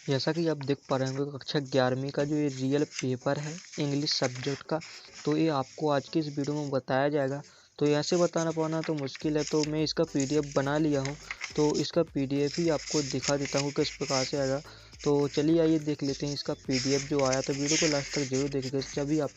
जैसा कि आप देख पा रहे होंगे कक्षा 11वीं का जो ये रियल पेपर है इंग्लिश सब्जेक्ट का, तो ये आपको आज की इस वीडियो में बताया जाएगा। तो ऐसे बताना पाना तो मुश्किल है, तो मैं इसका पीडीएफ बना लिया हूँ। तो इसका पीडीएफ ही आपको दिखा देता हूँ किस प्रकार से आएगा। तो चलिए आइए देख लेते हैं इसका पीडीएफ जो आया। तो वीडियो को लास्ट तक जरूर देखिएगा, तभी आप।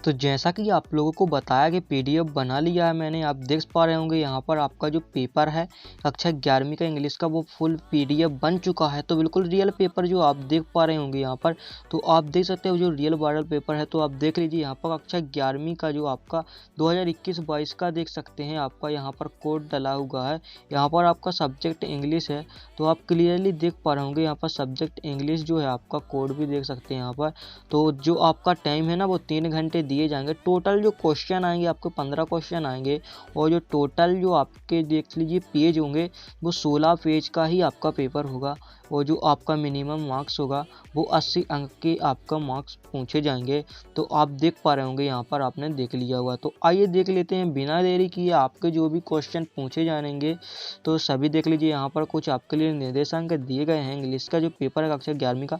तो जैसा कि आप लोगों को बताया कि पीडीएफ बना लिया है मैंने, आप देख पा रहे होंगे यहाँ पर आपका जो पेपर है कक्षा 11वीं का इंग्लिश का, वो फुल पीडीएफ बन चुका है। तो बिल्कुल रियल पेपर जो आप देख पा रहे होंगे यहाँ पर, तो आप देख सकते हो जो रियल वायरल पेपर है। तो आप देख लीजिए यहाँ पर कक्षा 11वीं का जो आपका 2021-22 का देख सकते हैं, आपका यहाँ पर कोड डला हुआ है। यहाँ पर आपका सब्जेक्ट इंग्लिश है, तो आप क्लियरली देख पा रहे होंगे यहाँ पर सब्जेक्ट इंग्लिश जो है, आपका कोड भी देख सकते हैं यहाँ पर। तो जो आपका टाइम है ना, वो 3 घंटे दिए जाएंगे। टोटल जो क्वेश्चन आएंगे आपको 15 क्वेश्चन आएंगे, और जो टोटल जो आपके देख लीजिए पेज होंगे, वो 16 पेज का ही आपका पेपर होगा। और जो आपका मिनिमम मार्क्स होगा वो 80 अंक के आपका मार्क्स पूछे जाएंगे। तो आप देख पा रहे होंगे यहाँ पर, आपने देख लिया हुआ। तो आइए देख लेते हैं बिना देरी किए आपके जो भी क्वेश्चन पूछे जाएंगे, तो सभी देख लीजिए। यहाँ पर कुछ आपके लिए निर्देशांक दिए गए हैं इंग्लिश का जो पेपर है कक्षा 11वीं का।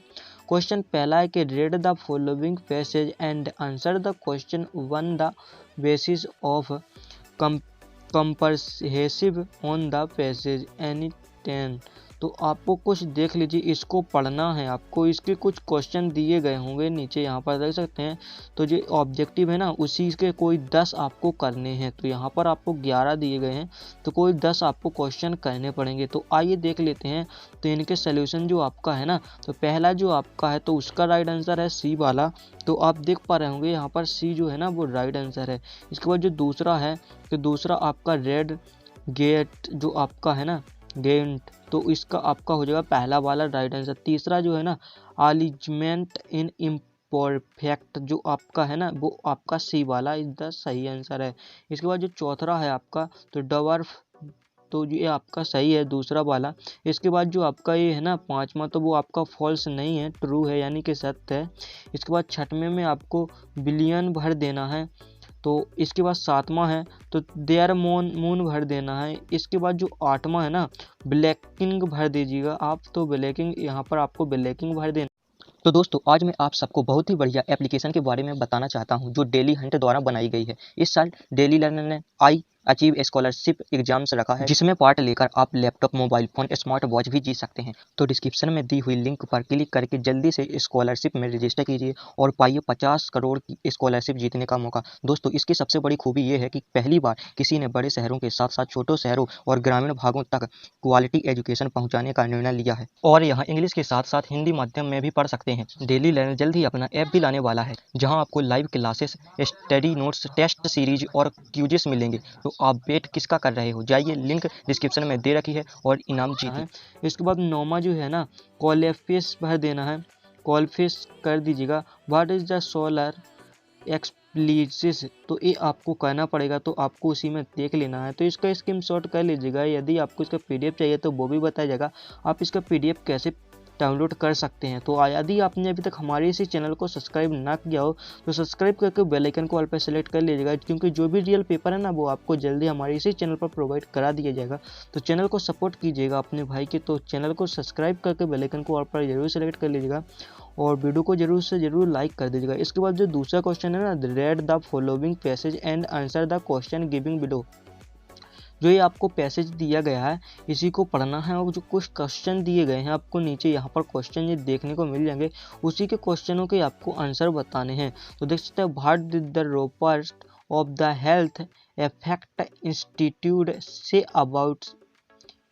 क्वेश्चन पहला है कि read the following passage and answer the question one the basis of comprehensive on the passage any 10। तो आपको कुछ देख लीजिए, इसको पढ़ना है आपको। इसके कुछ क्वेश्चन दिए गए होंगे नीचे, यहाँ पर देख सकते हैं। तो जो ऑब्जेक्टिव है ना, उसी के कोई 10 आपको करने हैं। तो यहाँ पर आपको 11 दिए गए हैं, तो कोई 10 आपको क्वेश्चन करने पड़ेंगे। तो आइए देख लेते हैं। तो इनके सोल्यूशन जो आपका है ना, तो पहला जो आपका है तो उसका राइट आंसर है सी वाला। तो आप देख पा रहे होंगे यहाँ पर सी जो है ना, वो राइट आंसर है। इसके बाद जो दूसरा है, तो दूसरा आपका रेड गेट जो आपका है ना, गेंट, तो इसका आपका हो जाएगा पहला वाला राइट आंसर। तीसरा जो है ना, अलिजमेंट इन इम्परफेक्ट जो आपका है ना, वो आपका सी वाला इसका सही आंसर है। इसके बाद जो चौथा है आपका, तो डवर्फ, तो ये आपका सही है दूसरा वाला। इसके बाद जो आपका ये है ना पांचवा, तो वो आपका फॉल्स नहीं है, ट्रू है, यानी कि सत्य है। इसके बाद छठवें में आपको बिलियन भर देना है। तो इसके बाद सातवां है तो देयर मून भर देना है। इसके बाद जो आठवां है ना, ब्लैकिंग भर दीजिएगा आप। तो ब्लैकिंग यहाँ पर आपको ब्लैकिंग भर देना। तो दोस्तों आज मैं आप सबको बहुत ही बढ़िया एप्लीकेशन के बारे में बताना चाहता हूं, जो डेली हंट द्वारा बनाई गई है। इस साल डेली लर्नर ने आई अचीव स्कॉलरशिप एग्जाम्स रखा है, जिसमें पार्ट लेकर आप laptop, mobile phone, smart watch भी जीत सकते हैं। तो डिस्क्रिप्शन में दी हुई लिंक पर क्लिक करके जल्दी से स्कॉलरशिप में रजिस्टर कीजिए और पाइए 50 करोड़ की स्कॉलरशिप जीतने का मौका। दोस्तों इसकी सबसे बड़ी खूबी ये है कि पहली बार किसी ने बड़े शहरों के साथ साथ छोटे शहरों और ग्रामीण भागों तक क्वालिटी एजुकेशन पहुंचाने का निर्णय लिया है, और यहाँ इंग्लिश के साथ साथ हिंदी माध्यम में भी पढ़ सकते हैं। डेली लर्नर जल्द ही अपना ऐप भी लाने वाला है, जहाँ आपको live classes, study notes, test series और क्यूजेस मिलेंगे। तो आप वेट किसका कर रहे हो, जाइए, लिंक डिस्क्रिप्शन में दे रखी है और इनाम जीतिए। इसके बाद नौमा जो है ना, कॉलेफिस भर देना है। कॉलफिस कर दीजिएगा। व्हाट इज द सोलर एक्सप्लिसिस, तो ये आपको करना पड़ेगा, तो आपको उसी में देख लेना है। तो इसका स्क्रीनशॉट कर लीजिएगा। यदि आपको इसका पीडीएफ चाहिए तो वो भी बताया जाएगा, आप इसका पीडीएफ कैसे डाउनलोड कर सकते हैं। तो यदि आपने अभी तक हमारे इसी चैनल को सब्सक्राइब ना किया हो तो सब्सक्राइब करके बेल आइकन को ऑल पर सेलेक्ट कर लीजिएगा, क्योंकि जो भी रियल पेपर है ना, वो आपको जल्दी हमारे इसी चैनल पर प्रोवाइड करा दिया जाएगा। तो चैनल को सपोर्ट कीजिएगा अपने भाई के, तो चैनल को सब्सक्राइब करके बेल आइकन को ऑल पर जरूर सेलेक्ट कर लीजिएगा और वीडियो को जरूर से जरूर लाइक कर दीजिएगा। इसके बाद जो दूसरा क्वेश्चन है ना, read the following passage and answer the question giving below, जो ये आपको पैसेज दिया गया है इसी को पढ़ना है, और जो कुछ क्वेश्चन दिए गए हैं आपको नीचे यहाँ पर क्वेश्चन ये देखने को मिल जाएंगे, उसी के क्वेश्चनों के आपको आंसर बताने हैं। तो देख सकते हैं, what did the reports of the health effect institute से अबाउट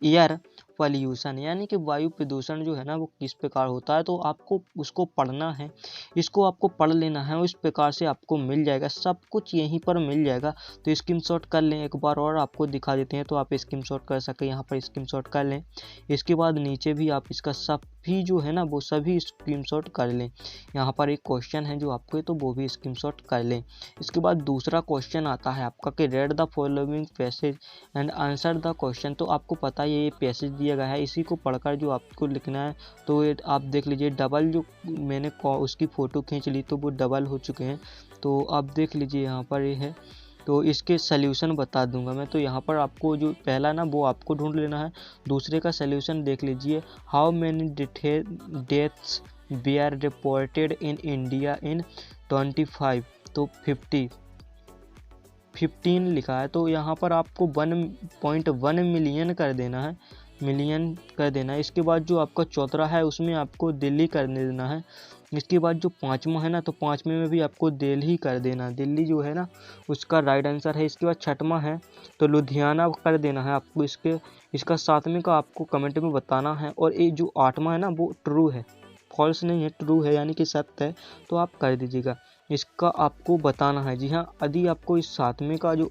एयर पॉल्यूशन, यानी कि वायु प्रदूषण जो है ना, वो किस प्रकार होता है। तो आपको उसको पढ़ना है, इसको आपको पढ़ लेना है, इस प्रकार से आपको मिल जाएगा, सब कुछ यहीं पर मिल जाएगा। तो स्क्रीनशॉट कर लें, एक बार और आपको दिखा देते हैं तो आप स्क्रीनशॉट कर सकें, यहाँ पर स्क्रीनशॉट कर लें। इसके बाद नीचे भी आप इसका सब भी जो है ना, वो सभी स्क्रीनशॉट कर लें। यहाँ पर एक क्वेश्चन है जो आपको, तो वो भी स्क्रीनशॉट कर लें। इसके बाद दूसरा क्वेश्चन आता है आपका कि read the following passage and answer the question. तो आपको पता है ये पैसेज दिया गया है, इसी को पढ़कर जो आपको लिखना है। तो ये आप देख लीजिए, डबल जो मैंने उसकी फ़ोटो खींच ली तो वो डबल हो चुके हैं। तो आप देख लीजिए यहाँ पर ये है, तो इसके सल्यूशन बता दूंगा मैं। तो यहाँ पर आपको जो पहला ना वो आपको ढूंढ लेना है। दूसरे का सल्यूशन देख लीजिए, how many deaths we are reported in India in 25, तो 15 लिखा है। तो यहाँ पर आपको 1.1 मिलियन कर देना है, इसके बाद जो आपका चौथा है उसमें आपको दिल्ली कर देना है। इसके बाद जो पाँचवा है ना, तो पाँचवें में भी आपको दिल्ली कर देना, दिल्ली जो है ना उसका राइट आंसर है। इसके बाद छठवां है तो लुधियाना कर देना है आपको। इसका सातवें का आपको कमेंट में बताना है। और ये जो आठवां है ना वो ट्रू है, फॉल्स नहीं है, ट्रू है यानी कि सत्य है, तो आप कर दीजिएगा। इसका आपको बताना है। जी हाँ, यदि आपको इस सातवें का जो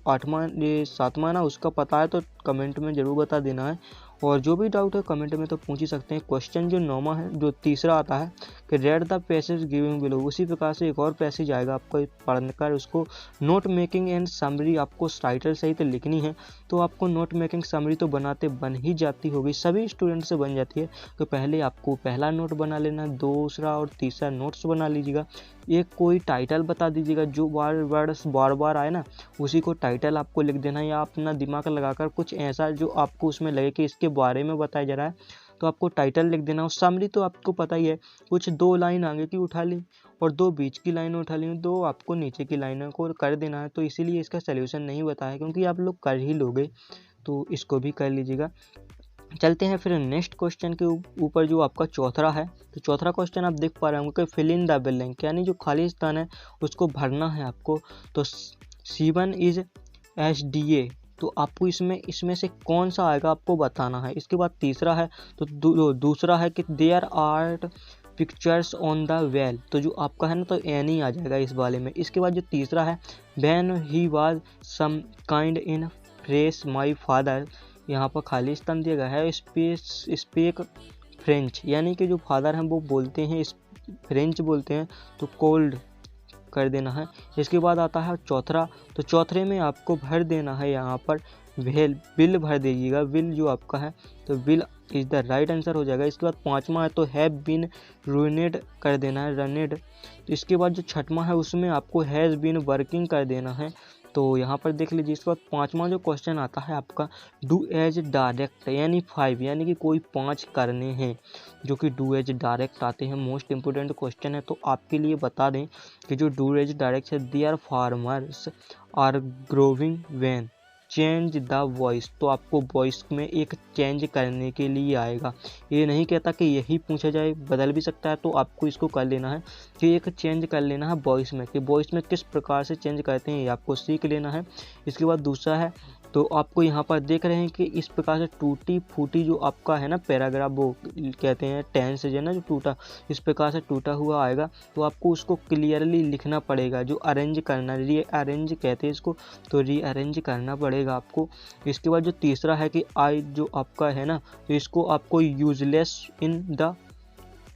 ये सातवां है ना उसका पता है तो कमेंट में ज़रूर बता देना है। और जो भी डाउट है कमेंट में तो पूछ ही सकते हैं। क्वेश्चन जो 9वां है, जो तीसरा आता है कि read the passage giving below, उसी प्रकार से एक और पैसेज आएगा, आपको पढ़कर उसको नोट मेकिंग एंड समरी आपको टाइटल सहित लिखनी है। तो आपको नोट मेकिंग समरी तो बन ही जाती होगी, सभी स्टूडेंट से बन जाती है। तो पहले आपको पहला नोट बना लेना, दूसरा और तीसरा नोट्स बना लीजिएगा। एक कोई टाइटल बता दीजिएगा, जो वर्ड्स बार बार आए ना उसी को टाइटल आपको लिख देना है, या अपना दिमाग लगाकर कुछ ऐसा जो आपको उसमें लगे कि इसके बारे में बताया जा रहा है तो आपको टाइटल लिख देना। और समरी तो आपको पता ही है, कुछ 2 लाइन आगे की उठा ली और 2 बीच की लाइन उठा ली, 2 आपको नीचे की लाइनों को कर देना है। तो इसीलिए इसका सलूशन नहीं बताया, क्योंकि आप लोग कर ही लोगे, तो इसको भी कर लीजिएगा। चलते हैं फिर नेक्स्ट क्वेश्चन के ऊपर, जो आपका चौथा है। तो चौथा क्वेश्चन आप देख पा रहे होंगे कि फिल इन द ब्लैंक, यानी जो खाली स्थान है उसको भरना है आपको। तो C1 इज SDA, तो आपको इसमें से कौन सा आएगा आपको बताना है। इसके बाद तीसरा है तो दूसरा है कि their art pictures on the well, तो जो आपका है ना तो एनी आ जाएगा इस वाले में। इसके बाद जो तीसरा है when he was some kind in fresh my father, यहाँ पर खाली स्थान दिया गया है। स्पीक फ्रेंच, यानी कि जो फादर हैं वो बोलते हैं फ्रेंच बोलते हैं, तो कोल्ड कर देना है। इसके बाद आता है चौथा, तो चौथे में आपको भर देना है यहाँ पर विल भर दीजिएगा। विल जो आपका है तो will is the right answer हो जाएगा। इसके बाद पाँचवा है तो हैव बीन रूनेड कर देना है, रनेड। तो इसके बाद जो छठवां है उसमें आपको हैज़ बीन वर्किंग कर देना है। तो यहाँ पर देख लीजिए। इसके बाद पाँचवा जो क्वेश्चन आता है आपका डू एज डायरेक्ट, यानी 5, यानी कि कोई 5 करने हैं जो कि डू एज डायरेक्ट आते हैं। मोस्ट इंपोर्टेंट क्वेश्चन है, तो आपके लिए बता दें कि जो डू एज डायरेक्ट है, their farmers are growing when change the voice, तो आपको वॉइस में एक चेंज करने के लिए आएगा। ये नहीं कहता कि यही पूछा जाए, बदल भी सकता है, तो आपको इसको कर लेना है कि एक चेंज कर लेना है वॉइस में, कि वॉइस में किस प्रकार से चेंज करते हैं ये आपको सीख लेना है। इसके बाद दूसरा है तो आपको यहाँ पर देख रहे हैं कि इस प्रकार से टूटी फूटी जो आपका है ना पैराग्राफ, वो कहते हैं टेंस जो है ना जो टूटा, इस प्रकार से टूटा हुआ आएगा, तो आपको उसको क्लियरली लिखना पड़ेगा। जो अरेंज करना, रीअरेंज कहते हैं इसको, तो रीअरेंज करना पड़ेगा आपको। इसके बाद जो तीसरा है कि आई जो आपका है ना, तो इसको आपको useless in the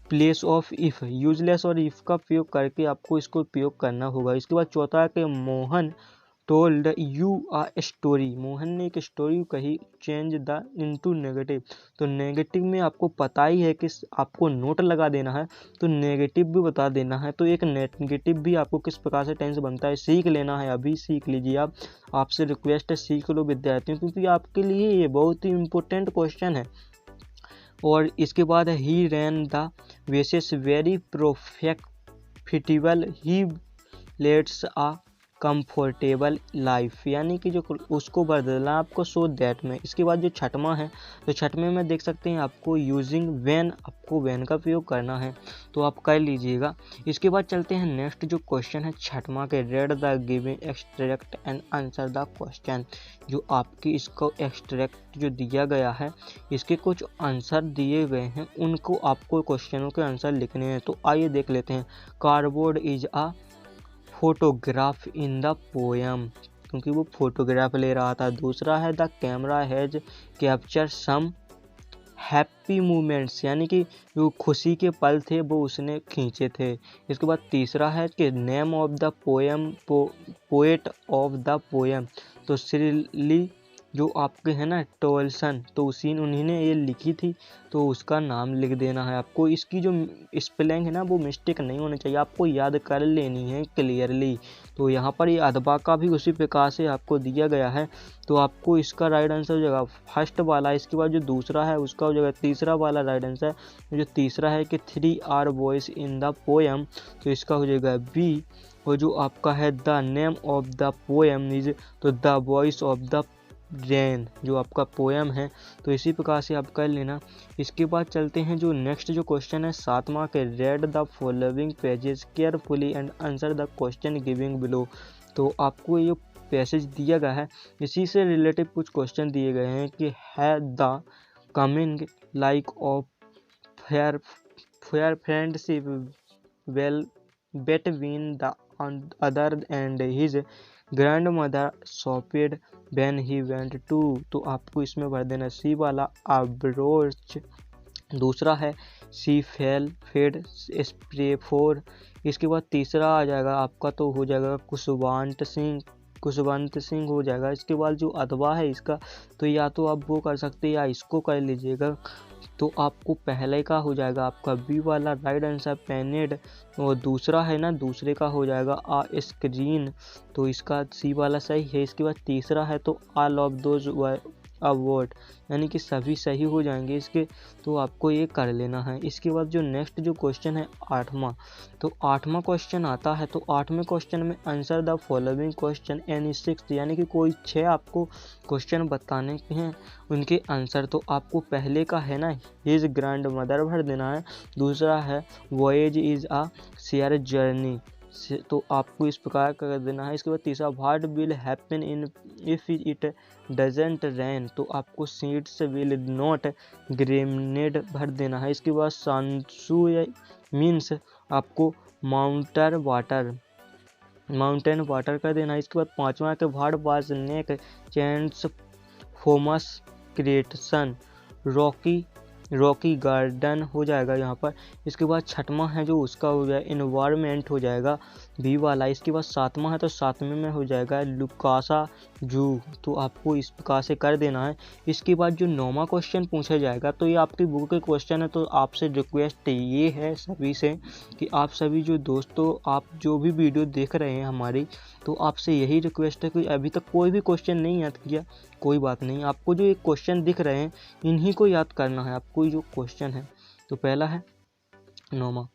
place of if, useless और इफ़ का प्रयोग करके आपको इसको प्रयोग करना होगा। इसके बाद चौथा है कि Mohan told you a story, Mohan ने एक स्टोरी कही, चेंज द इनटू नेगेटिव, तो नेगेटिव में आपको पता ही है कि आपको नोट लगा देना है, तो नेगेटिव भी बता देना है। तो एक नेगेटिव भी आपको किस प्रकार से टेंस बनता है सीख लेना है, अभी सीख लीजिए आप। आपसे रिक्वेस्ट है सीख लो विद्यार्थियों, क्योंकि आपके लिए ये बहुत ही इम्पोर्टेंट क्वेश्चन है। और इसके बाद है he ran the vases very profitable, he lets a comfortable life, यानी कि जो उसको बदलना आपको सो दैट में। इसके बाद जो छठवां है तो छठवें में देख सकते हैं आपको यूजिंग व्हेन, आपको व्हेन का प्रयोग करना है, तो आप कर लीजिएगा। इसके बाद चलते हैं नेक्स्ट जो क्वेश्चन है छठवां के, read the given extract and answer the question, जो आपकी इसको एक्सट्रैक्ट जो दिया गया है इसके कुछ आंसर दिए गए हैं, उनको आपको क्वेश्चनों के आंसर लिखने हैं। तो आइए देख लेते हैं। Cardboard is a photograph in the poem, क्योंकि वो फोटोग्राफ ले रहा था। दूसरा है the camera has capture some happy moments, यानी कि जो खुशी के पल थे वो उसने खींचे थे। इसके बाद तीसरा है कि name of the poem, poet of the poem, तो श्रीली जो आपके है ना टोल्सन, तो उन्हीं ने ये लिखी थी, तो उसका नाम लिख देना है आपको। इसकी जो स्पेलिंग है ना वो मिस्टेक नहीं होनी चाहिए, आपको याद कर लेनी है क्लियरली। तो यहाँ पर ये अथवा का भी उसी प्रकार से आपको दिया गया है। तो आपको इसका राइट आंसर हो जाएगा फर्स्ट वाला। इसके बाद जो दूसरा है उसका हो जाएगा तीसरा वाला राइट आंसर। जो तीसरा है कि 3 are voice in the poem, तो इसका हो जाएगा बी। और जो आपका है the name of the poem is, तो the voice of the rain, जो आपका पोएम है। तो इसी प्रकार से आप कर लेना। इसके बाद चलते हैं जो नेक्स्ट जो क्वेश्चन है 7वां के read the following pages carefully and answer the question giving below. तो आपको ये पैसेज दिया गया है, इसी से रिलेटिव कुछ क्वेश्चन दिए गए हैं कि है the coming like of fair fair friendship well between the other and his grandmother shopped when he went to। तो आपको इसमें भर देना सी वाला अब्रोच। दूसरा है सी फेल फेड स्प्रे फोर। इसके बाद तीसरा आ जाएगा आपका, तो हो जाएगा कुशवंत सिंह हो जाएगा। इसके बाद जो अथवा है इसका, तो या तो आप वो कर सकते हैं या इसको कर लीजिएगा। तो आपको पहले का हो जाएगा आपका बी वाला राइट आंसर पेनेड। और दूसरा है ना, दूसरे का हो जाएगा आ स्क्रीन, तो इसका सी वाला सही है। इसके बाद तीसरा है तो ऑल ऑफ दोज अवॉर्ड, यानी कि सभी सही हो जाएंगे इसके। तो आपको ये कर लेना है। इसके बाद जो नेक्स्ट जो क्वेश्चन है 8वां, तो 8वां क्वेश्चन आता है। तो 8वें क्वेश्चन में answer the following question any 6, यानी कि कोई 6 आपको क्वेश्चन बताने के हैं, उनके आंसर। तो आपको पहले का है ना हिज ग्रैंड मदर भर देना है। दूसरा है voyage is a share journey, तो आपको इस प्रकार कर देना है। इसके बाद तीसरा what will happen in if it doesn't rain, तो आपको सीड्स विल नॉट ग्रेनेड भर देना है। इसके बाद सांसू मीन्स आपको माउंटेन वाटर कर देना है। इसके बाद 5वां के what was Nek Chand's famous creation rocky garden हो जाएगा यहाँ पर। इसके बाद 6वां है जो उसका हो जाएगा इन्वायरमेंट हो जाएगा बी वाला। इसके बाद 7वां है तो 7वें में हो जाएगा लुकासा जू, तो आपको इस प्रकार से कर देना है। इसके बाद जो 9वां क्वेश्चन पूछा जाएगा, तो ये आपकी बुक के क्वेश्चन है। तो आपसे रिक्वेस्ट ये है सभी से कि आप सभी जो दोस्तों आप जो भी वीडियो देख रहे हैं हमारी, तो आपसे यही रिक्वेस्ट है कि अभी तक कोई भी क्वेश्चन नहीं याद किया, कोई बात नहीं, आपको जो एक क्वेश्चन दिख रहे हैं इन्हीं को याद करना है आपको जो क्वेश्चन है। तो पहला है 9वां,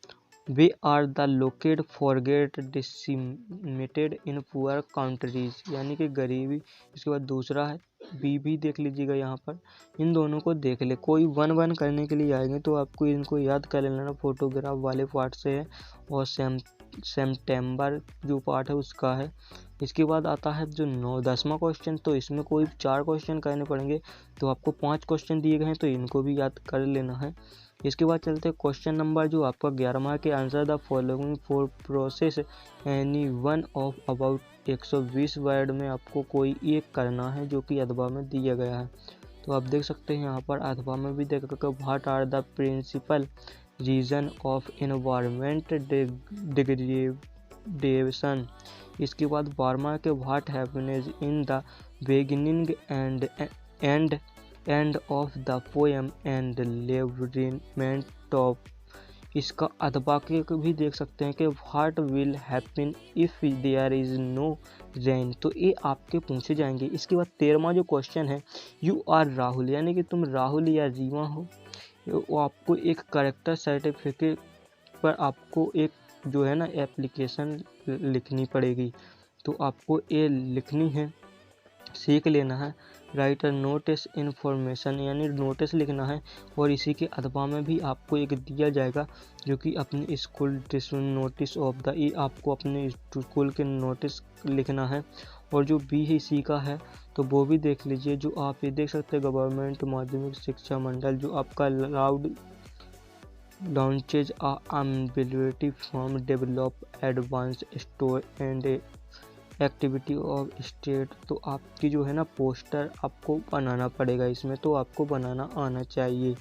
why are the local forests decimated in poor countries, यानी कि गरीबी। इसके बाद दूसरा है बी भी देख लीजिएगा यहाँ पर, इन दोनों को देख ले। कोई वन करने के लिए आएंगे तो आपको इनको याद कर लेना, फोटोग्राफ वाले पार्ट से है और सेप्टेम्बर जो पार्ट है उसका है। इसके बाद आता है जो 10वां क्वेश्चन, तो इसमें कोई 4 क्वेश्चन करने पड़ेंगे, तो आपको 5 क्वेश्चन दिए गए हैं तो इनको भी याद कर लेना है। इसके बाद चलते हैं क्वेश्चन नंबर जो आपका 11वां के answer the following for process any one of about 120 word में आपको कोई एक करना है जो कि अथवा में दिया गया है। तो आप देख सकते हैं यहाँ पर अथवा में भी देखा कि what are the principal reason of environment degradation. इसके बाद 12वां के what happens in the beginning and of the poem and लेवरिमेंट ऑफ। इसका अथवा के भी देख सकते हैं कि what will happen if there is no rain, तो ये आपके पूछे जाएंगे। इसके बाद 13वां जो क्वेश्चन है यू आर राहुल, यानी कि तुम राहुल या रीवा हो। वो आपको एक करेक्टर सर्टिफिकेट पर आपको एक जो है ना एप्लीकेशन लिखनी पड़ेगी, तो आपको ये लिखनी है, सीख लेना है। राइट नोटिस इन्फॉर्मेशन, यानी नोटिस लिखना है। और इसी के अथवा में भी आपको एक दिया जाएगा जो कि अपनी स्कूल नोटिस ऑफ द, ये आपको अपने स्कूल के नोटिस लिखना है। और जो बी है इसी का है तो वो भी देख लीजिए। जो आप ये देख सकते हैं गवर्नमेंट माध्यमिक शिक्षा मंडल जो आपका launches ability form develop advance store and activity of state, तो आपकी जो है ना पोस्टर आपको बनाना पड़ेगा इसमें, तो आपको बनाना आना चाहिए।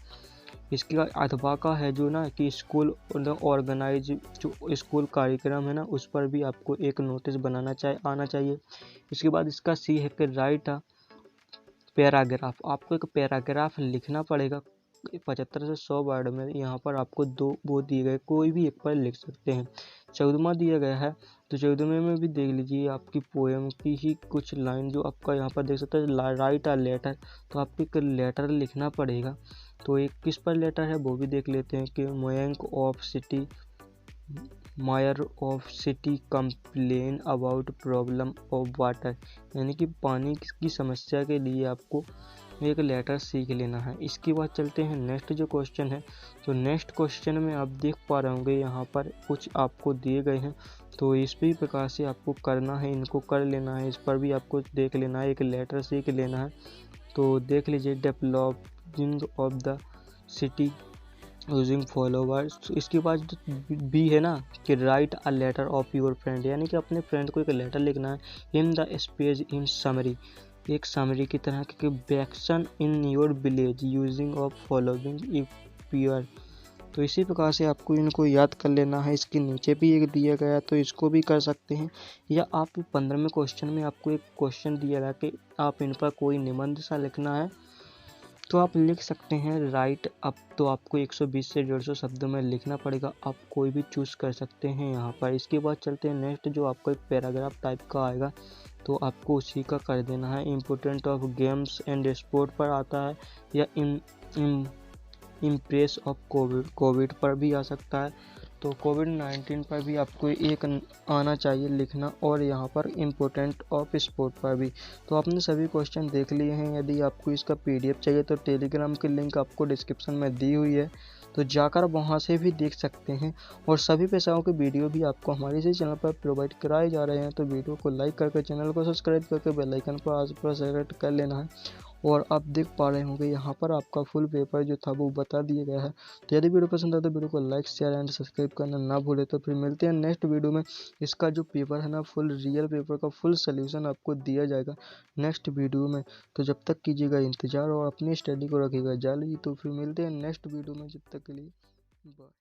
इसके अथवा का है जो ना कि स्कूल ऑर्गेनाइज जो स्कूल कार्यक्रम है ना उस पर भी आपको एक नोटिस बनाना आना चाहिए। इसके बाद इसका सी है कि राइट पैराग्राफ, आपको एक पैराग्राफ लिखना पड़ेगा 75 से 100 वर्ड में। यहाँ पर आपको दो वो दिए गए, कोई भी एक पर लिख सकते हैं। 14वां दिया गया है, तो 14वें में भी देख लीजिए आपकी पोएम की ही कुछ लाइन जो आपका यहाँ पर देख सकते हैं, राइट अ लेटर, तो आपको एक लेटर लिखना पड़ेगा। तो एक किस पर लेटर है वो भी देख लेते हैं कि मायर of city complain about problem of water, यानी कि पानी की समस्या के लिए आपको एक लेटर सीख लेना है। इसके बाद चलते हैं नेक्स्ट जो क्वेश्चन है। तो नेक्स्ट क्वेश्चन में आप देख पा रहे होंगे यहाँ पर कुछ आपको दिए गए हैं, तो इस भी प्रकार से आपको करना है, इनको कर लेना है। इस पर भी आपको देख लेना है, एक लेटर सीख लेना है। तो देख लीजिए, developing of the city using followers. इसके बाद भी है ना कि write a letter of your friend, यानी कि अपने फ्रेंड को एक लेटर लिखना है। In the space in summary, एक समरी की तरह कि बैक्सन in your village using of following if peer. तो इसी प्रकार से आपको इनको याद कर लेना है। इसके नीचे भी एक दिया गया, तो इसको भी कर सकते हैं। या आप 15वें क्वेश्चन में आपको एक क्वेश्चन दिया गया कि आप इन पर कोई निबंध सा लिखना है, तो आप लिख सकते हैं राइट अप। तो आपको 120 से 150 शब्दों में लिखना पड़ेगा, आप कोई भी चूज़ कर सकते हैं यहाँ पर। इसके बाद चलते हैं नेक्स्ट, जो आपको एक पैराग्राफ टाइप का आएगा, तो आपको उसी का कर देना है। Important of games and sport पर आता है, या इम्प्रेस ऑफ कोविड पर भी आ सकता है। तो कोविड-19 पर भी आपको एक आना चाहिए लिखना, और यहाँ पर इम्पोर्टेंट ऑफ स्पोर्ट पर भी। तो आपने सभी क्वेश्चन देख लिए हैं। यदि आपको इसका PDF चाहिए तो टेलीग्राम की लिंक आपको डिस्क्रिप्शन में दी हुई है, तो जाकर वहाँ से भी देख सकते हैं। और सभी पेशाओं के वीडियो भी आपको हमारे इसी चैनल पर प्रोवाइड कराए जा रहे हैं। तो वीडियो को लाइक करके, चैनल को सब्सक्राइब करके बेल आइकन पर आज पर सेलेक्ट कर लेना है। और आप देख पा रहे होंगे यहाँ पर आपका फुल पेपर जो था वो बता दिया गया है। तो यदि वीडियो पसंद आए तो वीडियो को लाइक, शेयर एंड सब्सक्राइब करना ना भूले। तो फिर मिलते हैं नेक्स्ट वीडियो में। इसका जो पेपर है ना, फुल रियल पेपर का फुल सोल्यूशन आपको दिया जाएगा नेक्स्ट वीडियो में। तो जब तक कीजिएगा इंतज़ार और अपनी स्टडी को रखिएगा जारी। तो फिर मिलते हैं नेक्स्ट वीडियो में, जब तक के लिए बाय।